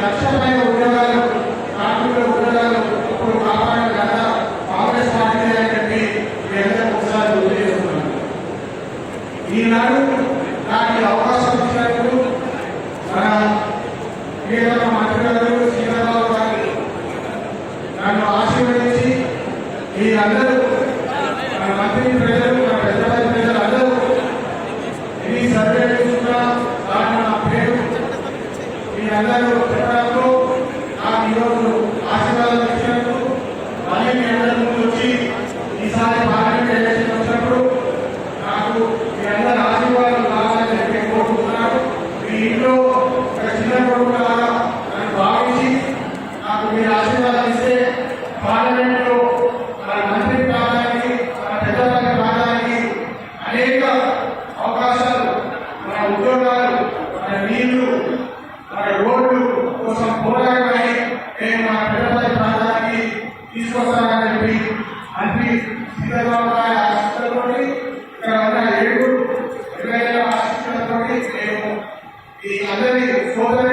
లక్షమైన ఉద్యోగాలు కార్మికుల ఉద్యోగాలు ఇప్పుడు కాపాడిన కదా కాంగ్రెస్ పార్టీ అని చెప్పి అందరూ ఒకసారి గుర్తు చేస్తున్నాను. ఈనాడు నాకు అవకాశం ఇచ్చినందుకు మన ప్రియతమ మంత్రి గారు శ్రీధరరావు గారు నన్ను ఆశీర్వదించి మీరందరూ మన మంత్రి ప్రజలు మన పెద్దపల్లి ప్రజలు అందరూ ఈ సర్వే చూస్తున్నా దాంట్లో నా పేరు మీరందరూ చెప్పడంతో నాకు ఈరోజు ఆశీర్వాదం ఇచ్చినందుకు మళ్ళీ మీ అందరి ముందు వచ్చి ఈసారి పార్లమెంట్ ఎలక్షన్ వచ్చినప్పుడు నాకు మీ అందరి ఆశీర్వాదం కావాలని చెప్పి కోరుకుంటున్నాను. మీ ఇంట్లో ఒక చిన్న కొడుకులాగా నన్ను భావించి నాకు మీరు ఆశీర్వాదం ఇస్తే పార్లమెంట్ లో మన మంత్రి కావడానికి మన పెద్దవాళ్ళకి రావడానికి అనేక అవకాశాలు, మన ఉద్యోగాలు, మన నీళ్లు, మన రోడ్లు కోసం పోరాటమై నేను మన పెద్దవాళ్ళ ప్రాంతానికి తీసుకొస్తానని చెప్పి మంత్రి శ్రీధరరావు గారి ఆశీస్సులతో ఇక్కడ ఉన్న 7 20 ఆశీస్సులతో నేను ఈ అందరి సోదరు